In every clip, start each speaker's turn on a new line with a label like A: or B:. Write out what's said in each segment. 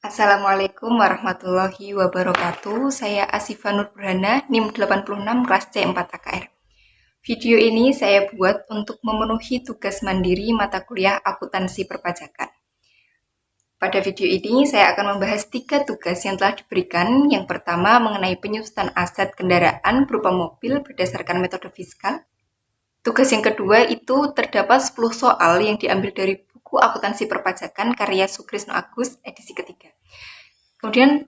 A: Assalamualaikum warahmatullahi wabarakatuh. Saya Asifa Nurburhana, NIM 86 kelas C4 AKR. Video ini saya buat untuk memenuhi tugas mandiri mata kuliah akuntansi perpajakan. Pada video ini saya akan membahas 3 tugas yang telah diberikan. Yang pertama mengenai penyusutan aset kendaraan berupa mobil berdasarkan metode fiskal. Tugas yang kedua itu terdapat 10 soal yang diambil dari buku akuntansi perpajakan karya Sukrisno Agus edisi ketiga. Kemudian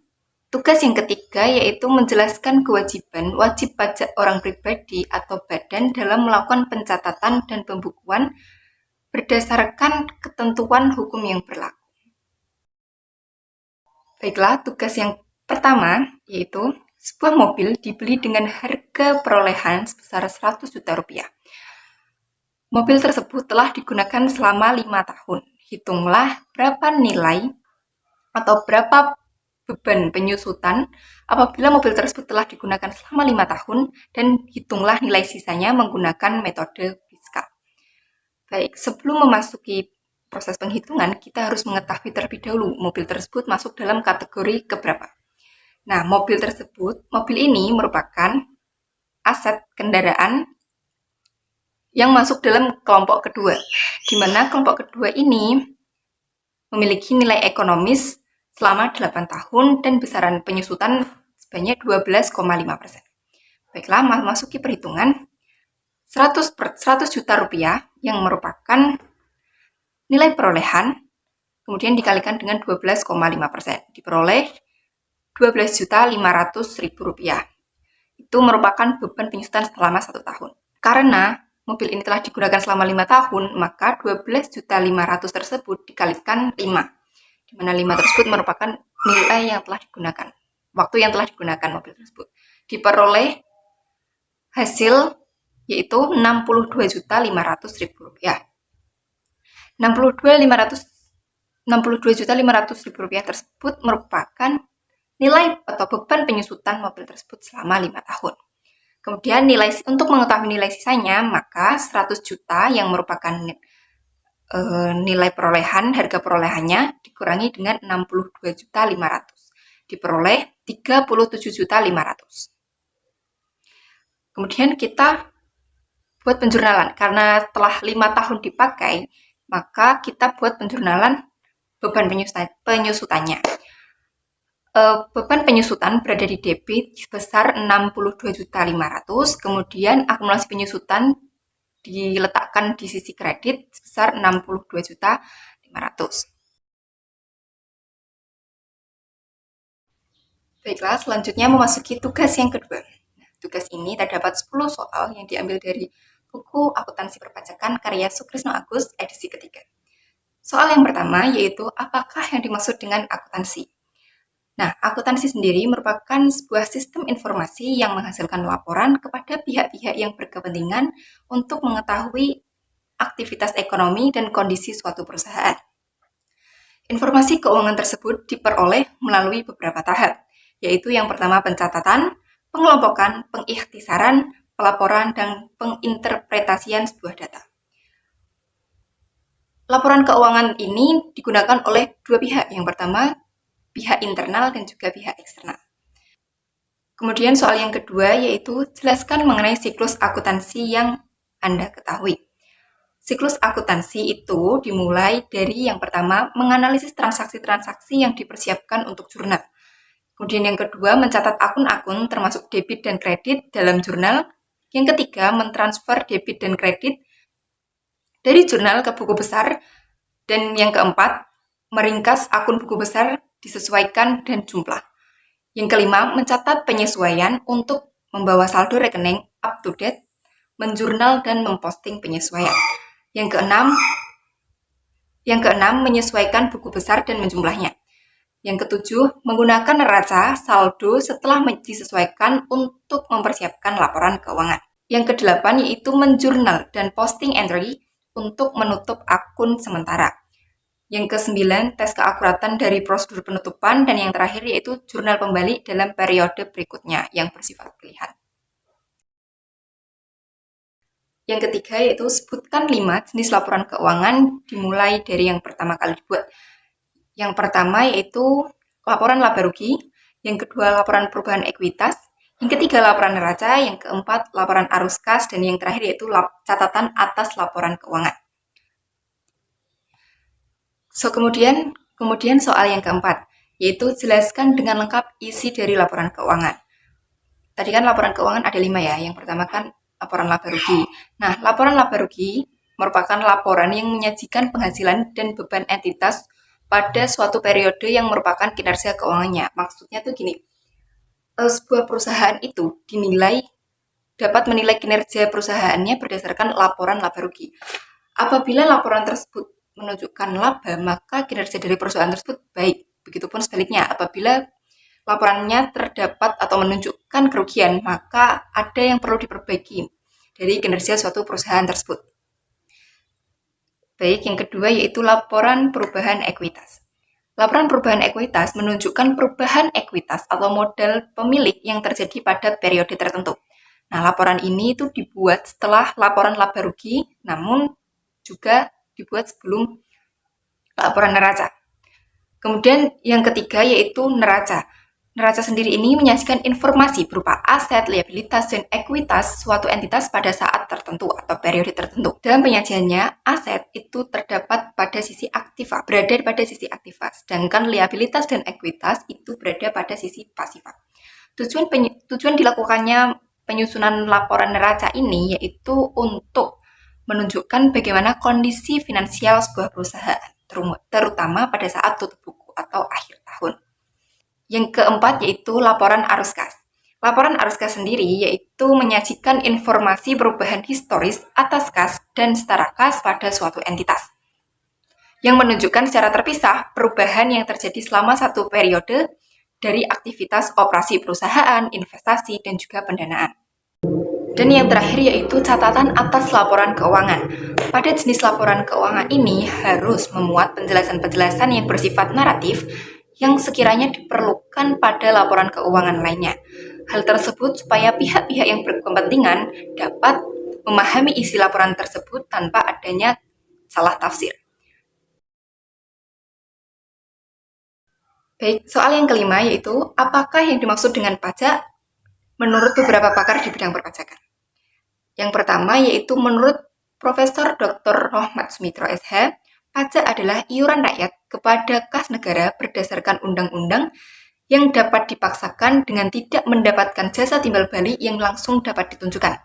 A: tugas yang ketiga yaitu menjelaskan kewajiban wajib pajak orang pribadi atau badan dalam melakukan pencatatan dan pembukuan berdasarkan ketentuan hukum yang berlaku. Baiklah, tugas yang pertama yaitu sebuah mobil dibeli dengan harga perolehan sebesar 100 juta rupiah. Mobil tersebut telah digunakan selama 5 tahun. Hitunglah berapa nilai atau berapa beban penyusutan apabila mobil tersebut telah digunakan selama 5 tahun dan hitunglah nilai sisanya menggunakan metode fiskal. Baik, sebelum memasuki proses penghitungan, kita harus mengetahui terlebih dahulu mobil tersebut masuk dalam kategori keberapa. Nah, mobil ini merupakan aset kendaraan yang masuk dalam kelompok kedua, di mana kelompok kedua ini memiliki nilai ekonomis selama 8 tahun dan besaran penyusutan sebanyak 12,5%. Baiklah, masuki perhitungan 100 juta rupiah yang merupakan nilai perolehan, kemudian dikalikan dengan 12,5%, diperoleh 12.500.000 rupiah. Itu merupakan beban penyusutan selama 1 tahun. Karena mobil ini telah digunakan selama 5 tahun, maka 12.500.000 tersebut dikalikan 5, di mana 5 tersebut merupakan nilai yang telah digunakan, waktu yang telah digunakan mobil tersebut. Diperoleh hasil yaitu 62.500.000 rupiah. 62.500.000 rupiah tersebut merupakan nilai atau beban penyusutan mobil tersebut selama 5 tahun. Kemudian untuk mengetahui nilai sisanya, maka 100 juta yang merupakan nilai perolehan, harga perolehannya dikurangi dengan 62.500.000, diperoleh 37.500.000. Kemudian kita buat penjurnalan, karena telah 5 tahun dipakai, maka kita buat penjurnalan beban penyusutannya. Beban penyusutan berada di debit sebesar 62.500.000, kemudian akumulasi penyusutan diletakkan di sisi kredit sebesar 62.500.000. Baiklah, selanjutnya memasuki tugas yang kedua. Nah, tugas ini terdapat 10 soal yang diambil dari buku akuntansi perpajakan karya Sukrisno Agus edisi ketiga. Soal yang pertama yaitu apakah yang dimaksud dengan akuntansi? Nah, akuntansi sendiri merupakan sebuah sistem informasi yang menghasilkan laporan kepada pihak-pihak yang berkepentingan untuk mengetahui aktivitas ekonomi dan kondisi suatu perusahaan. Informasi keuangan tersebut diperoleh melalui beberapa tahap, yaitu yang pertama pencatatan, pengelompokan, pengikhtisaran, pelaporan, dan penginterpretasian sebuah data. Laporan keuangan ini digunakan oleh dua pihak. Yang pertama, pihak internal dan juga pihak eksternal. Kemudian soal yang kedua yaitu jelaskan mengenai siklus akuntansi yang Anda ketahui. Siklus akuntansi itu dimulai dari yang pertama menganalisis transaksi-transaksi yang dipersiapkan untuk jurnal. Kemudian yang kedua mencatat akun-akun termasuk debit dan kredit dalam jurnal. Yang ketiga mentransfer debit dan kredit dari jurnal ke buku besar. Dan yang keempat meringkas akun buku besar disesuaikan dan jumlah. Yang kelima, mencatat penyesuaian untuk membawa saldo rekening up to date, menjurnal dan memposting penyesuaian. Yang keenam, menyesuaikan buku besar dan menjumlahnya. Yang ketujuh, menggunakan neraca saldo setelah disesuaikan untuk mempersiapkan laporan keuangan. Yang kedelapan yaitu menjurnal dan posting entry untuk menutup akun sementara. Yang ke-9, tes keakuratan dari prosedur penutupan, dan yang terakhir yaitu jurnal pembalik dalam periode berikutnya yang bersifat pilihan. Yang ketiga yaitu sebutkan 5 jenis laporan keuangan dimulai dari yang pertama kali dibuat. Yang pertama yaitu laporan laba rugi, yang kedua laporan perubahan ekuitas, yang ketiga laporan neraca, yang keempat laporan arus kas, dan yang terakhir yaitu catatan atas laporan keuangan. Kemudian soal yang keempat, yaitu jelaskan dengan lengkap isi dari laporan keuangan. Tadi kan laporan keuangan ada 5 ya. Yang pertama kan laporan laba rugi. Nah, laporan laba rugi merupakan laporan yang menyajikan penghasilan dan beban entitas pada suatu periode yang merupakan kinerja keuangannya. Maksudnya tuh gini, sebuah perusahaan itu dapat menilai kinerja perusahaannya berdasarkan laporan laba rugi. Apabila laporan tersebut menunjukkan laba, maka kinerja dari perusahaan tersebut baik. Begitupun sebaliknya, apabila laporannya terdapat atau menunjukkan kerugian, maka ada yang perlu diperbaiki dari kinerja suatu perusahaan tersebut. Baik, yang kedua yaitu laporan perubahan ekuitas. Laporan perubahan ekuitas menunjukkan perubahan ekuitas atau modal pemilik yang terjadi pada periode tertentu. Nah, laporan ini itu dibuat setelah laporan laba rugi, namun juga dibuat sebelum laporan neraca. Kemudian yang ketiga yaitu neraca. Neraca sendiri ini menyajikan informasi berupa aset, liabilitas, dan ekuitas suatu entitas pada saat tertentu atau periode tertentu. Dalam penyajiannya, aset itu terdapat pada sisi aktiva, berada pada sisi aktiva, sedangkan liabilitas dan ekuitas itu berada pada sisi pasifa. Tujuan dilakukannya penyusunan laporan neraca ini yaitu untuk menunjukkan bagaimana kondisi finansial sebuah perusahaan, terutama pada saat tutup buku atau akhir tahun. Yang keempat yaitu laporan arus kas. Laporan arus kas sendiri yaitu menyajikan informasi perubahan historis atas kas dan setara kas pada suatu entitas, yang menunjukkan secara terpisah perubahan yang terjadi selama satu periode dari aktivitas operasi perusahaan, investasi, dan juga pendanaan. Dan yang terakhir yaitu catatan atas laporan keuangan. Pada jenis laporan keuangan ini harus memuat penjelasan-penjelasan yang bersifat naratif yang sekiranya diperlukan pada laporan keuangan lainnya. Hal tersebut supaya pihak-pihak yang berkepentingan dapat memahami isi laporan tersebut tanpa adanya salah tafsir. Baik, soal yang kelima yaitu apakah yang dimaksud dengan pajak menurut beberapa pakar di bidang perpajakan. Yang pertama yaitu menurut Profesor Dr. Rohmat Sumitro SH, pajak adalah iuran rakyat kepada kas negara berdasarkan undang-undang yang dapat dipaksakan dengan tidak mendapatkan jasa timbal balik yang langsung dapat ditunjukkan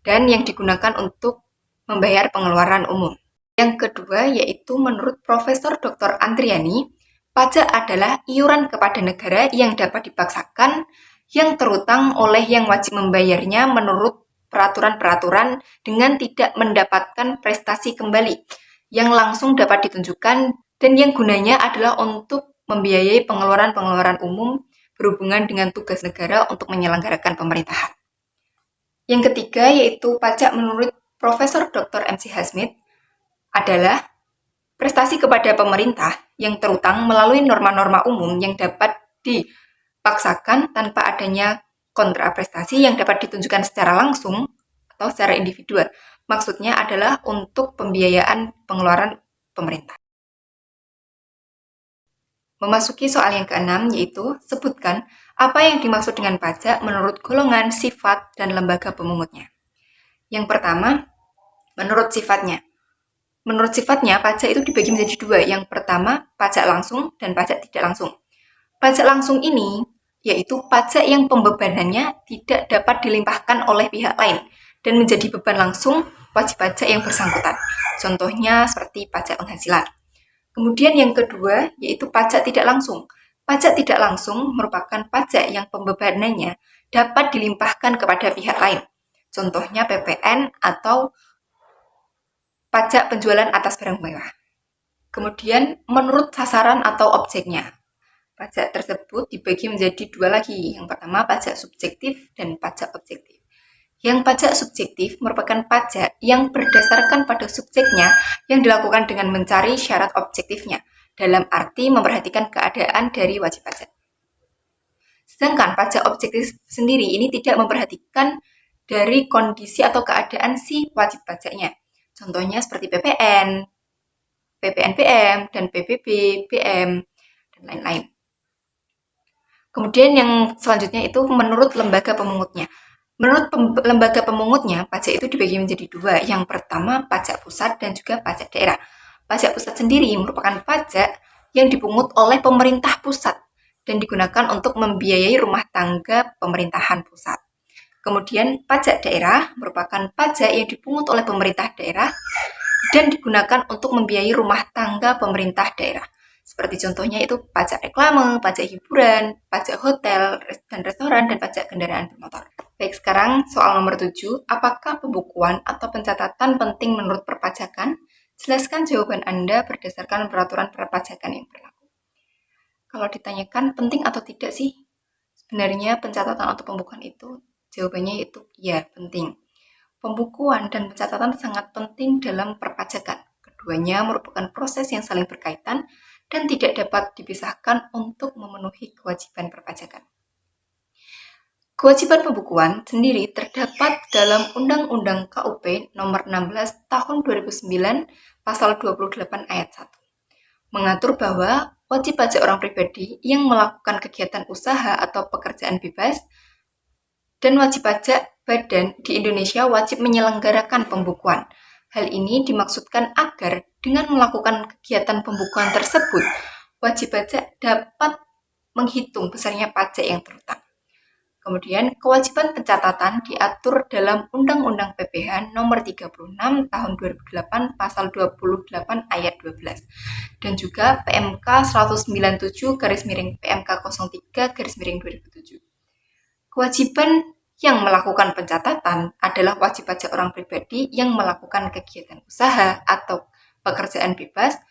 A: dan yang digunakan untuk membayar pengeluaran umum. Yang kedua yaitu menurut Profesor Dr. Andriani, pajak adalah iuran kepada negara yang dapat dipaksakan yang terutang oleh yang wajib membayarnya menurut peraturan-peraturan dengan tidak mendapatkan prestasi kembali yang langsung dapat ditunjukkan dan yang gunanya adalah untuk membiayai pengeluaran-pengeluaran umum berhubungan dengan tugas negara untuk menyelenggarakan pemerintahan. Yang ketiga yaitu pajak menurut Profesor Dr. MC Hasmith adalah prestasi kepada pemerintah yang terutang melalui norma-norma umum yang dapat dipaksakan tanpa adanya kontraprestasi yang dapat ditunjukkan secara langsung atau secara individual. Maksudnya adalah untuk pembiayaan pengeluaran pemerintah. Memasuki soal yang keenam yaitu sebutkan apa yang dimaksud dengan pajak menurut golongan, sifat, dan lembaga pemungutnya. Yang pertama, menurut sifatnya. Menurut sifatnya, pajak itu dibagi menjadi dua. Yang pertama, pajak langsung dan pajak tidak langsung. Pajak langsung ini yaitu pajak yang pembebanannya tidak dapat dilimpahkan oleh pihak lain dan menjadi beban langsung wajib pajak yang bersangkutan. Contohnya seperti pajak penghasilan. Kemudian yang kedua yaitu pajak tidak langsung. Pajak tidak langsung merupakan pajak yang pembebanannya dapat dilimpahkan kepada pihak lain. Contohnya PPN atau pajak penjualan atas barang mewah. Kemudian menurut sasaran atau objeknya. Pajak tersebut dibagi menjadi dua lagi. Yang pertama pajak subjektif dan pajak objektif. Yang pajak subjektif merupakan pajak yang berdasarkan pada subjeknya yang dilakukan dengan mencari syarat objektifnya, dalam arti memperhatikan keadaan dari wajib pajak. Sedangkan pajak objektif sendiri ini tidak memperhatikan dari kondisi atau keadaan si wajib pajaknya. Contohnya seperti PPN, PPNBM, dan PBB, BM, dan lain-lain. Kemudian yang selanjutnya itu menurut lembaga pemungutnya. Menurut lembaga pemungutnya, pajak itu dibagi menjadi dua. Yang pertama, pajak pusat dan juga pajak daerah. Pajak pusat sendiri merupakan pajak yang dipungut oleh pemerintah pusat dan digunakan untuk membiayai rumah tangga pemerintahan pusat. Kemudian pajak daerah merupakan pajak yang dipungut oleh pemerintah daerah dan digunakan untuk membiayai rumah tangga pemerintah daerah. Seperti contohnya itu pajak reklame, pajak hiburan, pajak hotel dan restoran, dan pajak kendaraan bermotor. Baik, sekarang soal nomor 7. Apakah pembukuan atau pencatatan penting menurut perpajakan? Jelaskan jawaban Anda berdasarkan peraturan perpajakan yang berlaku. Kalau ditanyakan penting atau tidak sih, sebenarnya pencatatan atau pembukuan itu, jawabannya itu ya, penting. Pembukuan dan pencatatan sangat penting dalam perpajakan. Keduanya merupakan proses yang saling berkaitan dan tidak dapat dipisahkan untuk memenuhi kewajiban perpajakan. Kewajiban pembukuan sendiri terdapat dalam Undang-Undang KUP Nomor 16 Tahun 2009 Pasal 28 Ayat 1. Mengatur bahwa wajib pajak orang pribadi yang melakukan kegiatan usaha atau pekerjaan bebas dan wajib pajak badan di Indonesia wajib menyelenggarakan pembukuan. Hal ini dimaksudkan agar dengan melakukan kegiatan pembukuan tersebut, wajib pajak dapat menghitung besarnya pajak yang terutang. Kemudian, kewajiban pencatatan diatur dalam Undang-Undang PPH Nomor 36 Tahun 2008 Pasal 28 Ayat 12 dan juga PMK 197 PMK 03 2007. Kewajiban yang melakukan pencatatan adalah wajib pajak orang pribadi yang melakukan kegiatan usaha atau pekerjaan bebas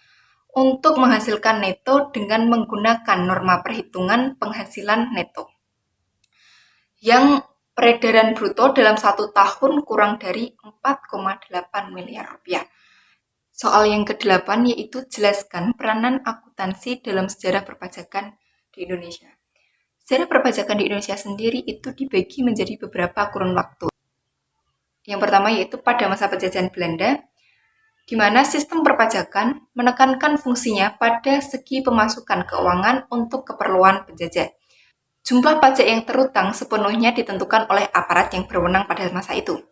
A: untuk menghasilkan neto dengan menggunakan norma perhitungan penghasilan neto yang peredaran bruto dalam 1 tahun kurang dari 4,8 miliar rupiah. Soal yang ke-8 yaitu jelaskan peranan akuntansi dalam sejarah perpajakan di Indonesia. Sejarah perpajakan di Indonesia sendiri itu dibagi menjadi beberapa kurun waktu. Yang pertama yaitu pada masa penjajahan Belanda, di mana sistem perpajakan menekankan fungsinya pada segi pemasukan keuangan untuk keperluan penjajah. Jumlah pajak yang terutang sepenuhnya ditentukan oleh aparat yang berwenang pada masa itu.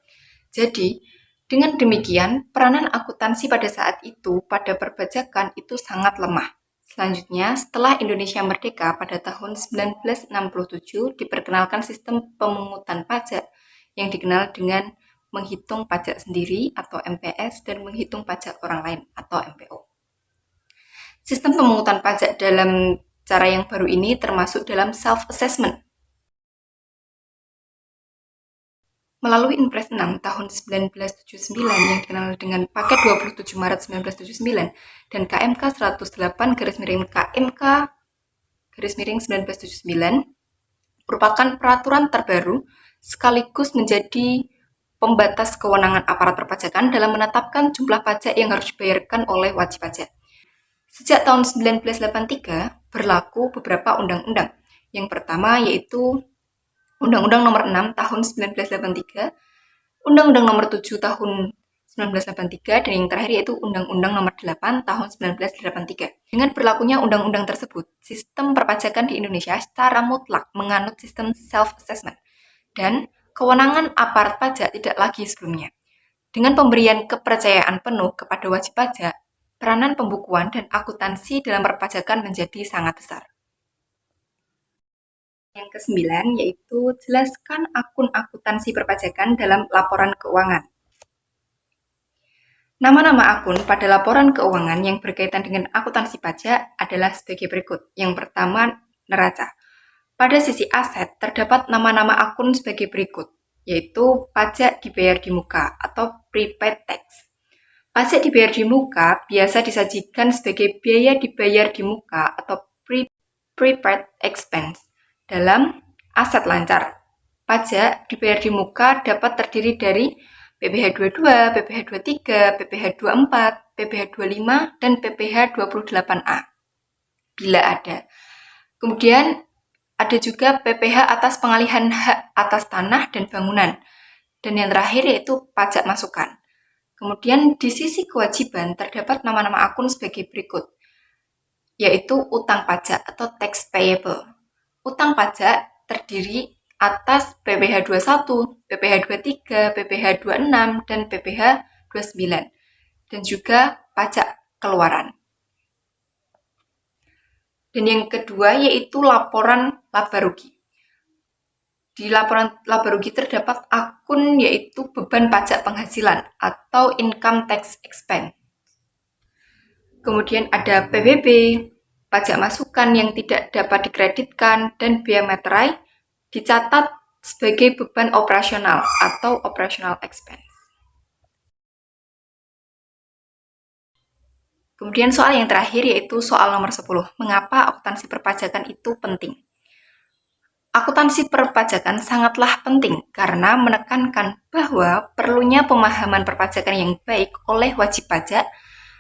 A: Jadi, dengan demikian, peranan akuntansi pada saat itu pada perpajakan itu sangat lemah. Selanjutnya, setelah Indonesia merdeka pada tahun 1967, diperkenalkan sistem pemungutan pajak yang dikenal dengan menghitung pajak sendiri atau MPS dan menghitung pajak orang lain atau MPO. Sistem pemungutan pajak dalam cara yang baru ini termasuk dalam self-assessment. Melalui Impres 6 tahun 1979 yang dikenal dengan Paket 27 Maret 1979 dan KMK 108 KMK 1979 merupakan peraturan terbaru sekaligus menjadi pembatas kewenangan aparat perpajakan dalam menetapkan jumlah pajak yang harus dibayarkan oleh wajib pajak. Sejak tahun 1983 berlaku beberapa undang-undang. Yang pertama yaitu Undang-Undang Nomor 6 Tahun 1983, Undang-Undang Nomor 7 Tahun 1983, dan yang terakhir yaitu Undang-Undang Nomor 8 Tahun 1983. Dengan berlakunya undang-undang tersebut, sistem perpajakan di Indonesia secara mutlak menganut sistem self-assessment dan kewenangan aparat pajak tidak lagi sebelumnya. Dengan pemberian kepercayaan penuh kepada wajib pajak, peranan pembukuan dan akuntansi dalam perpajakan menjadi sangat besar. Yang ke-9 yaitu jelaskan akun akuntansi perpajakan dalam laporan keuangan. Nama-nama akun pada laporan keuangan yang berkaitan dengan akuntansi pajak adalah sebagai berikut. Yang pertama, neraca. Pada sisi aset terdapat nama-nama akun sebagai berikut, yaitu pajak dibayar di muka atau prepaid tax. Pajak dibayar di muka biasa disajikan sebagai biaya dibayar di muka atau prepaid expense dalam aset lancar. Pajak dibayar di muka dapat terdiri dari PPh 22, PPh 23, PPh 24, PPh 25, dan PPh 28A bila ada. Kemudian ada juga PPh atas pengalihan hak atas tanah dan bangunan. Dan yang terakhir yaitu pajak masukan. Kemudian di sisi kewajiban terdapat nama-nama akun sebagai berikut, yaitu utang pajak atau tax payable. utang pajak terdiri atas PPh 21, PPh 23, PPh 26, dan PPh 29, dan juga pajak keluaran. Dan yang kedua yaitu laporan laba rugi. Di laporan laba rugi terdapat akun yaitu beban pajak penghasilan atau income tax expense. Kemudian ada PBB, pajak masukan yang tidak dapat dikreditkan, dan biaya materai dicatat sebagai beban operasional atau operational expense. Kemudian soal yang terakhir yaitu soal nomor 10. Mengapa akuntansi perpajakan itu penting? Akuntansi perpajakan sangatlah penting karena menekankan bahwa perlunya pemahaman perpajakan yang baik oleh wajib pajak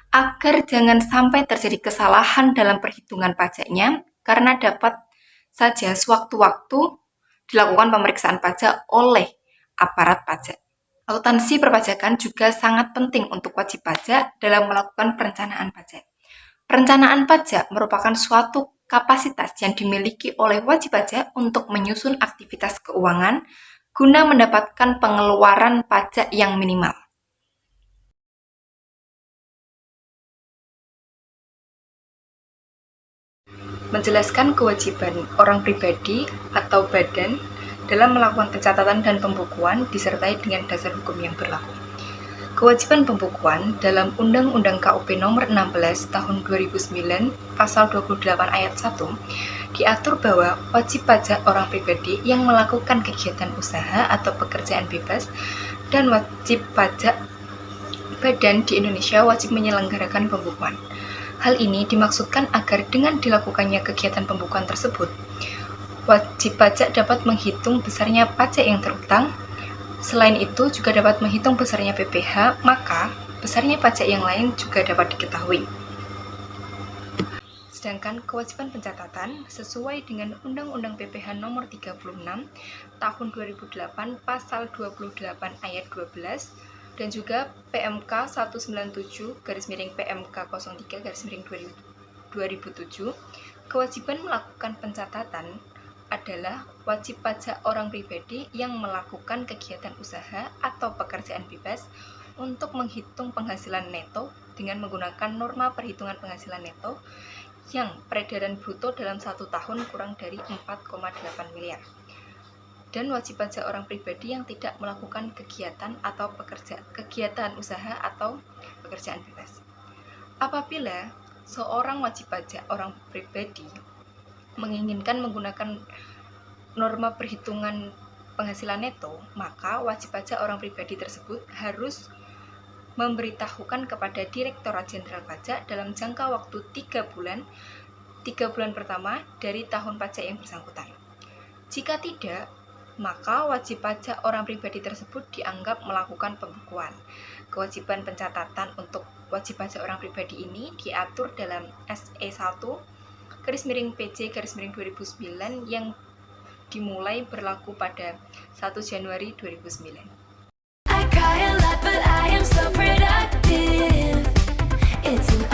A: agar jangan sampai terjadi kesalahan dalam perhitungan pajaknya karena dapat saja sewaktu-waktu dilakukan pemeriksaan pajak oleh aparat pajak. Akuntansi perpajakan juga sangat penting untuk wajib pajak dalam melakukan perencanaan pajak. Perencanaan pajak merupakan suatu kapasitas yang dimiliki oleh wajib pajak untuk menyusun aktivitas keuangan guna mendapatkan pengeluaran pajak yang minimal. Menjelaskan kewajiban orang pribadi atau badan dalam melakukan pencatatan dan pembukuan disertai dengan dasar hukum yang berlaku. Kewajiban pembukuan dalam Undang-Undang KUP Nomor 16 Tahun 2009 Pasal 28 Ayat 1 diatur bahwa wajib pajak orang pribadi yang melakukan kegiatan usaha atau pekerjaan bebas dan wajib pajak badan di Indonesia wajib menyelenggarakan pembukuan. Hal ini dimaksudkan agar dengan dilakukannya kegiatan pembukuan tersebut, wajib pajak dapat menghitung besarnya pajak yang terutang. Selain itu juga dapat menghitung besarnya PPh, maka besarnya pajak yang lain juga dapat diketahui. Sedangkan kewajiban pencatatan sesuai dengan Undang-Undang PPh Nomor 36 Tahun 2008 Pasal 28 Ayat 12 dan juga PMK 197/PMK 03/2007, kewajiban melakukan pencatatan adalah wajib pajak orang pribadi yang melakukan kegiatan usaha atau pekerjaan bebas untuk menghitung penghasilan neto dengan menggunakan norma perhitungan penghasilan neto yang peredaran bruto dalam 1 tahun kurang dari 4,8 miliar. Dan wajib pajak orang pribadi yang tidak melakukan kegiatan atau kegiatan usaha atau pekerjaan bebas. Apabila seorang wajib pajak orang pribadi menginginkan menggunakan norma perhitungan penghasilan neto, maka wajib pajak orang pribadi tersebut harus memberitahukan kepada Direktorat Jenderal Pajak dalam jangka waktu 3 bulan pertama dari tahun pajak yang bersangkutan. Jika tidak, maka wajib pajak orang pribadi tersebut dianggap melakukan pembukuan. Kewajiban pencatatan untuk wajib pajak orang pribadi ini diatur dalam SE1/PC/2009 yang dimulai berlaku pada 1 Januari 2009. I cry a lot, but I am so productive. It's an